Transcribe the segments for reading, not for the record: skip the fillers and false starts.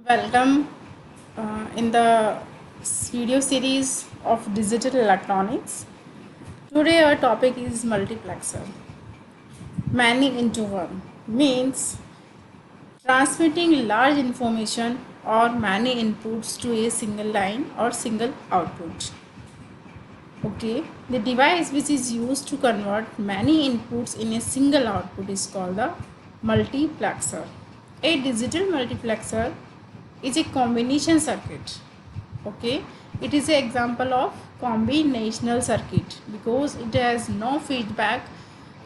Welcome in the video series of digital electronics. Today our topic is multiplexer. Many into one means transmitting large information or many inputs to a single line or single output. Okay, the device which is used to convert many inputs in a single output is called the multiplexer. A digital multiplexer is a combination circuit. Okay, it is an example of combinational circuit because it has no feedback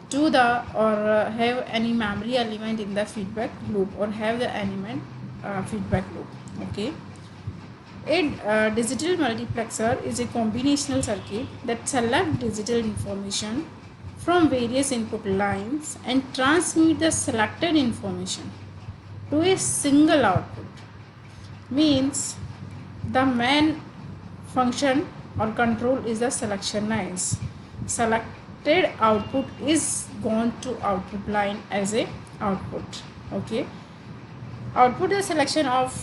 to the or have any memory element in the feedback loop or have the element feedback loop. Okay, a digital multiplexer is a combinational circuit that selects digital information from various input lines and transmit the selected information to a single output. Means the main function or control is the selection lines. Selected output is gone to output line as a output. Okay, output the selection of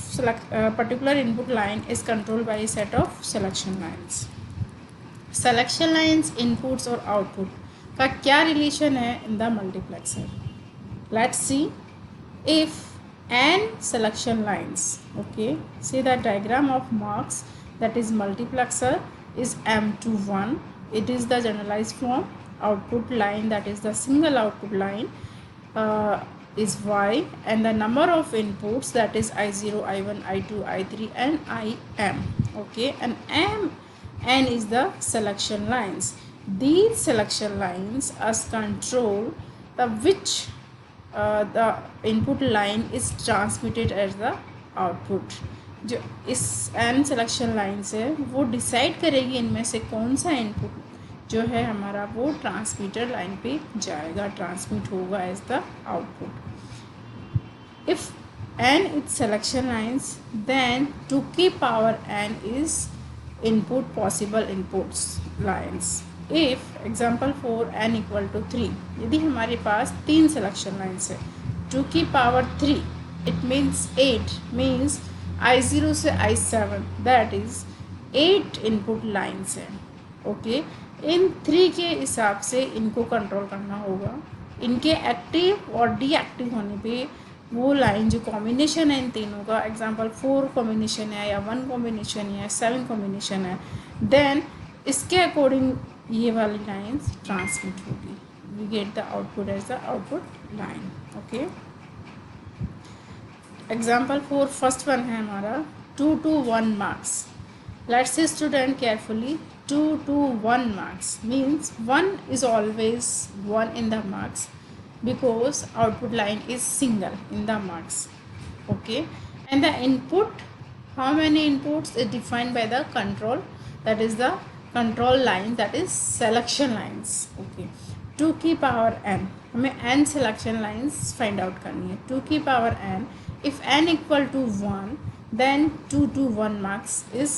particular input line is controlled by a set of selection lines. Selection lines inputs और output का क्या relation है in the multiplexer? Let's see. If n selection lines, okay, see the diagram of marks, that is multiplexer is m to 1. It is the generalized form. Output line, that is the single output line, is y, and the number of inputs, that is i0, i1, i2, i3 and im. Okay, and n is the selection lines. These selection lines as control the which the input line is transmitted as the output. जो इस n selection line से वो decide करेगी इनमें से कौन सा input जो है हमारा वो ट्रांसमीटर लाइन पे जाएगा, ट्रांसमिट होगा as the output. If n is selection lines, then 2 की power n is input possible inputs lines. If example 4 n equal to 3, यदि हमारे पास 3 सिलेक्शन लाइन्स है, 2 की power 3 it means 8 means i0 से i7, that is 8 input lines हैं. Okay, इन 3 के हिसाब से इनको कंट्रोल करना होगा. इनके एक्टिव और डीएक्टिव होने पे वो लाइन जो कॉम्बिनेशन है इन तीनों का, एग्जाम्पल 4 कॉम्बिनेशन है या 1 कॉम्बिनेशन है या 7 कॉम्बिनेशन है, देन इसके अकॉर्डिंग ये वाली लाइन्स ट्रांसमिट होगी. We get the output as the output line. Okay, example 4 first one है हमारा 2 to 1 marks. Let's see student carefully. 2 to 1 marks means 1 is always 1 in the marks because output line is single in the marks. Okay, and the input, how many inputs is defined by the control, that is the control line, that is selection lines. Okay, 2 की power n, हमें n selection lines find out करनी है. 2 की power n, if n equal to 1 then 2 to 1 marks is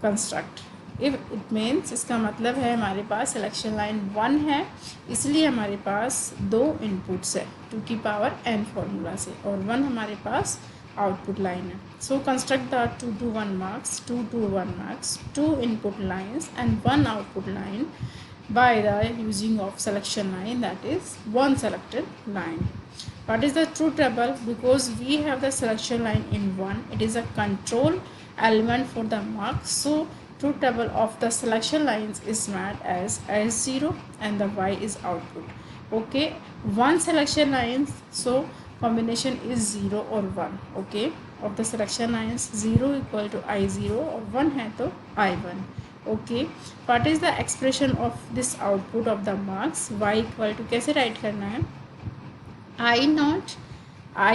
construct. If it means, इसका मतलब है हमारे पास selection line 1 है, इसलिए हमारे पास 2 इनपुट्स है 2 की पावर n फॉर्मूला से, और 1 हमारे पास आउटपुट लाइन है. सो construct the 2 to 1 marks, 2 to 1 marks, 2 input lines and 1 output line by the using of selection line, that is 1 selected line. What is the truth table? Because we have the selection line in 1, it is a control element for the marks. So truth table of the selection lines is made as S0 and the Y is output. Okay, 1 selection lines, so combination is 0 or 1. Okay, of the selection lines 0 equal to I0 और 1 है तो I1. Okay, what is the expression of this output of the marks? Y equal to कैसे right करना है? I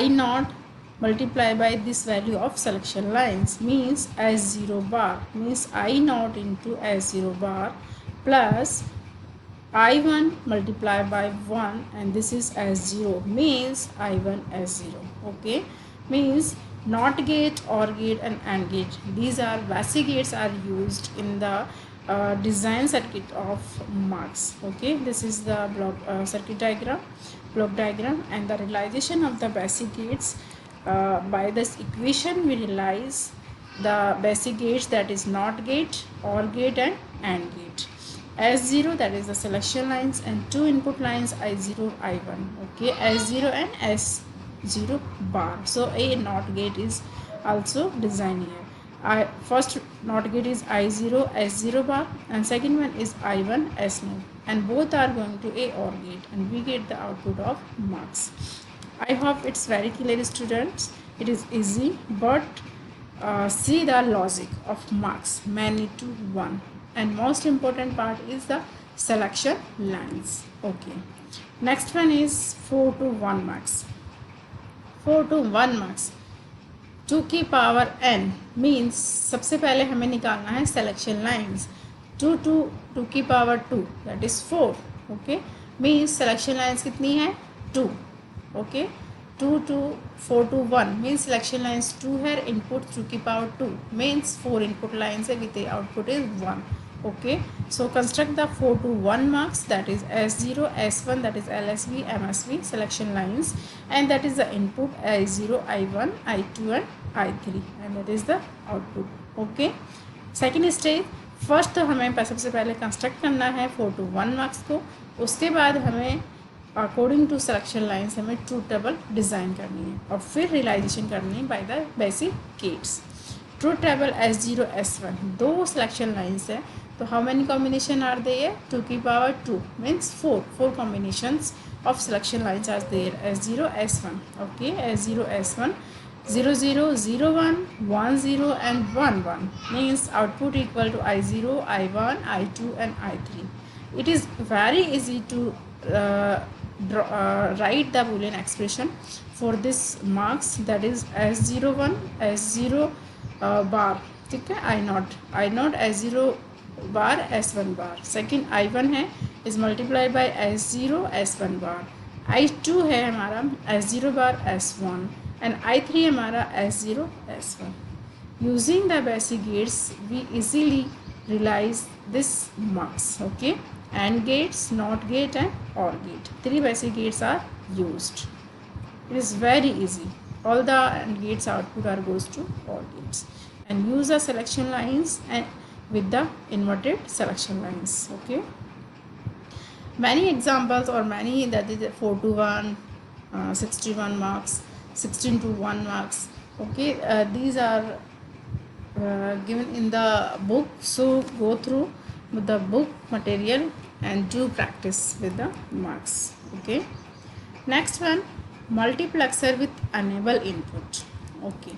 naught multiply by this value of selection lines means S0 bar means I naught into S0 bar plus I1 multiply by 1 and this is S0 means I1 S0. Okay, means NOT gate, OR gate and AND gate, these are basic gates are used in the design circuit of marks. Okay, this is the block circuit diagram, block diagram, and the realization of the basic gates by this equation we realize the basic gates, that is NOT gate, OR gate and AND gate. S0, that is the selection lines, and two input lines I0, I1. Okay, S0 and S0 bar. So a NOT gate is also designed here. First NOT gate is I0 S0 bar, and second one is I1 S0, and both are going to a OR gate, and we get the output of marks. I hope it's very clear, students. It is easy, but see the logic of marks many to one, and most important part is the selection lines. Okay, next one is 4 to 1 marks. 4 to 1 marks, 2 की power n means सबसे पहले हमें निकालना है selection lines. 2 to 2 की power 2, that is 4. Okay, means selection lines कितनी है? 2. Okay, 2 to 4 to 1 means selection lines 2 है, इनपुट 2 की पावर 2 मीन्स 4 इनपुट लाइंस है with the output is 1. Okay, so construct the 4 to 1 marks, that is S0, S1, that is LSB, MSB selection lines, and that is the input I0, I1, I2 and I3, and that is the output. Okay, second stage, first तो हमें सबसे पहले construct करना है 4 to 1 marks को. उसके बाद हमें अकॉर्डिंग टू सिलेक्शन लाइन्स हमें ट्रूथ टेबल डिज़ाइन करनी है और फिर रियलाइजेशन करनी है by the basic gates. Truth table S0, S1 दो सिलेक्शन लाइन्स है, तो how many combination are there? 2 की power 2 means 4 combinations of selection lines are there. S0, S1. Okay, S0, S1, 0 0 0 1 1 0 and 1 1 means output equal to I0, I1, I2 and I3. It is very easy to write the Boolean expression for this marks, that is S01 S0 bar. ठीक है, I0 S0 bar S1 bar. Second I1 है is multiply by S0 S1 bar. I2 है हमारा S0 bar S1 and I3 हमारा S0 S1. Using the basic gates we easily realize this marks. Okay, AND gates, NOT gate and OR gate. 3 basic gates are used. It is very easy. All the AND gates output are goes to OR gates, and use the selection lines and with the inverted selection lines. Okay, many examples or many, that is 4 to 1, 61 marks, 16 to 1 marks. Okay, these are given in the book, so go through the book material and do practice with the marks. Okay, next one, multiplexer with enable input. Okay,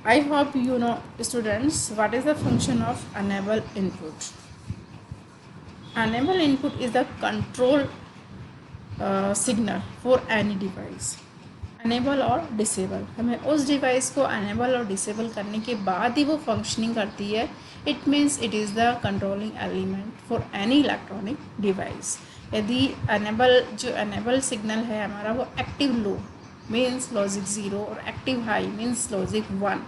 I hope you know, students, what is the function of enable input. Enable input is the control signal for any device. Enable और disable, हमें उस device को enable और disable करने के बाद ही वो functioning करती है. It means it is the controlling element for any electronic device. यदि अनेबल सिग्नल है हमारा, वो एक्टिव लो मीन्स लॉजिक 0 और एक्टिव हाई मीन्स लॉजिक 1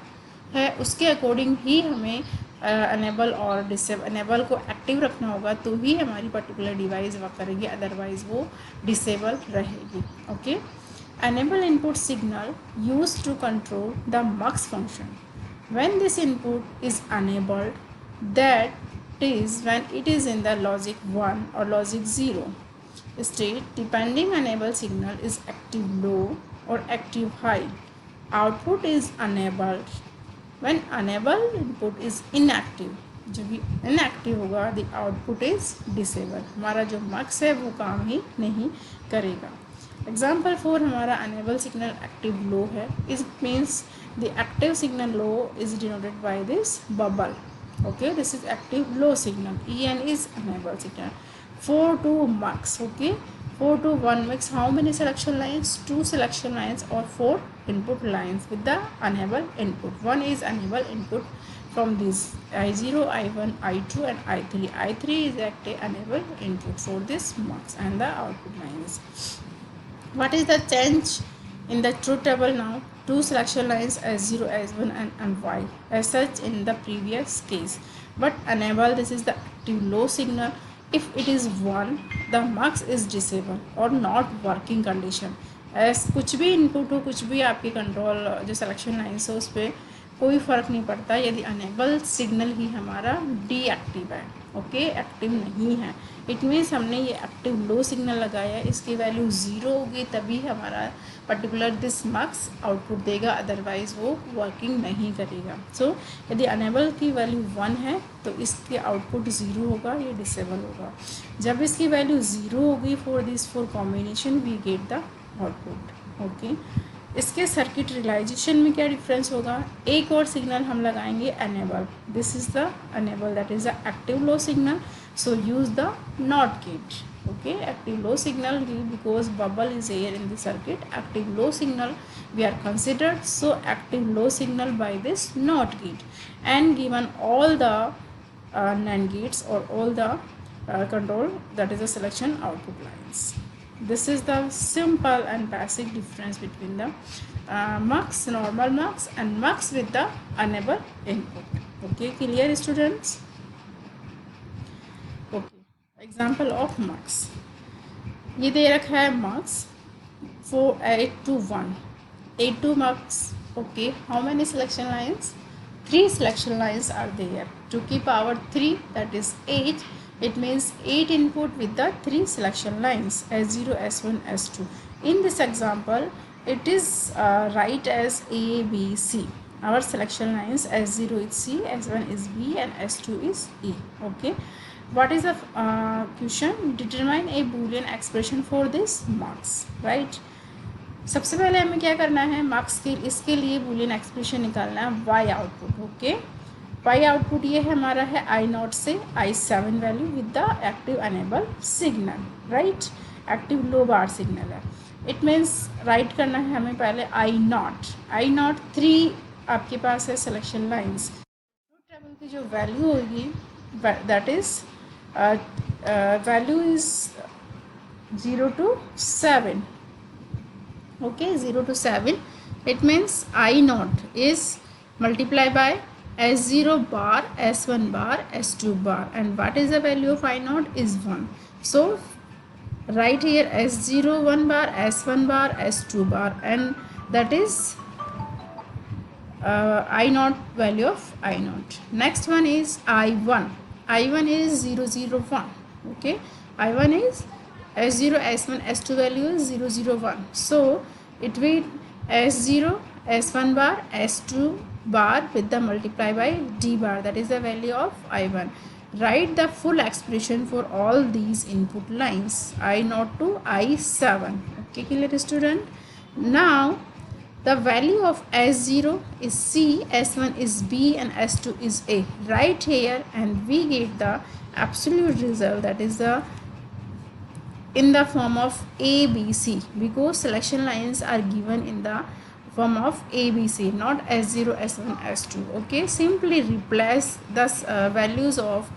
है, उसके अकॉर्डिंग ही हमें अनेबल और अनेबल को एक्टिव रखना होगा, तो ही हमारी पर्टिकुलर डिवाइस वर्क करेगी, अदरवाइज वो डिसेबल रहेगी. Okay, enable input signal used to control the mux function. When this input is enabled, that is when it is in the logic 1 or logic 0 state, depending enable signal is active low or active high. Output is enabled. When enable input is inactive, जब भी inactive होगा, the output is disabled. हमारा जो mux है वो काम ही नहीं करेगा. एग्जाम्पल 4 हमारा अनेबल सिग्नल एक्टिव लो है. इस means the active signal low is denoted by this bubble. Okay, this is active low signal. EN is unable signal. 4 to marks. Okay, 4 to 1 makes how many selection lines? 2 selection lines or 4 input lines with the enable input. One is enable input from this I0, I1, I2 and I3. I3 is active enable input for this marks and the output lines. What is the change in the truth table now? 2 selection lines S0, S1 and Y as such in the previous case. But enable, this is the active low signal. If it is 1, the mux is disabled or not working condition. S कुछ भी input हो, कुछ भी आपकी control जो selection lines हो उस पर कोई फ़र्क नहीं पड़ता यदि अनेबल सिग्नल ही हमारा डीएक्टिव है, ओके, एक्टिव नहीं है। इट मीन्स हमने ये एक्टिव लो सिग्नल लगाया है, इसकी वैल्यू ज़ीरो होगी तभी हमारा पर्टिकुलर दिस मार्क्स आउटपुट देगा, अदरवाइज़ वो वर्किंग नहीं करेगा। सो यदि अनेबल की वैल्यू 1 है तो इसके आउटपुट ज़ीरो होगा, ये डिसेबल होगा। जब इसकी वैल्यू ज़ीरो होगी for this four combination we get the output, okay. इसके सर्किट रियलाइजेशन में क्या डिफरेंस होगा, एक और सिग्नल हम लगाएंगे enable, this is the enable, that is the active low signal, so use the not gate, okay, active low signal because bubble is here in the circuit, active low signal we are considered, so active low signal by this not gate, and given all the NAND gates or all the control, that is the selection output lines. This is the simple and basic difference between the mux, normal mux and mux with the enable input, okay, clear students? Okay, example of mux, ये दे रखा है mux 8 to 1, 8 to mux, okay, how many selection lines, 3 selection lines are there, to keep power 3, that is 8, it means 8 input with the 3 selection lines S0, S1, S2. In this example it is right as A, B, C. Our selection lines S0 is C, S1 is B and S2 is E, okay. What is the question, determine a boolean expression for this marks, right. सबसे पहले हमें क्या करना है, marks के इसके लिए Boolean expression निकालना है Y output, okay. Y output ये हमारा है I0 से I7 value with the active enable signal, right, active low bar signal है। इट मीन्स राइट करना है हमें पहले I0 3 आपके पास है सिलेक्शन लाइन्स, टेबल की जो वैल्यू होगी that is value is 0 to 7, okay, 0 to 7, it means I0 is multiplied by S0 bar, S1 bar, S2 bar, and what is the value of I0 is 1. So right here S0 1 bar, S1 bar, S2 bar, and that is I0 value of I0. Next one is I1 is 0 0 1, okay, I1 is S0 S1 S2 value is 0 0 1, so it will S0 S1 bar S2 bar with the multiply by D bar, that is the value of I1. Write the full expression for all these input lines I0 to I7, okay, clear student. Now the value of S0 is C, S1 is B and S2 is A, right here, and we get the absolute result, that is the in the form of ABC, because selection lines are given in the form of ABC, not S0 S1 S2, okay. Simply replace the values of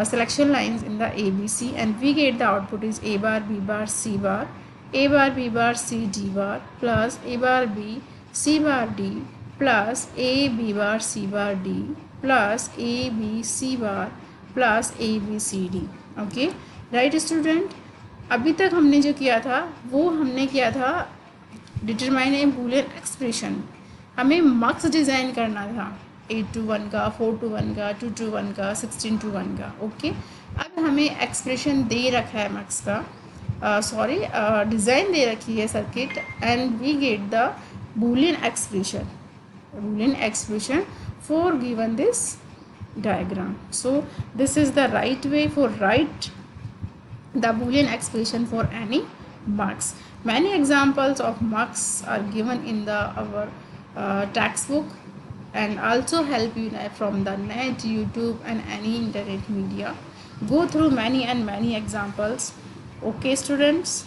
selection lines in the ABC and we get the output is A bar B bar C bar, A bar B bar C D bar plus A bar B C bar D plus A B bar C bar D plus A B C bar plus A B C D, okay, right student. अभी तक हमने जो किया था वो हमने किया था डिटरमाइन ए बूलियन एक्सप्रेशन, हमें मार्क्स डिज़ाइन करना था 8 to 1 का, 4 to 1 का, 2 to 1 का, 16 to 1 का, ओके। अब हमें एक्सप्रेशन दे रखा है मार्क्स का, सॉरी डिज़ाइन दे रखी है circuit, and we get the Boolean expression for given this diagram. So this is the right way for write the boolean expression for any marks. Many examples of marks are given in the our textbook and also help you from the net, YouTube and any internet media. Go through many and many examples, okay students.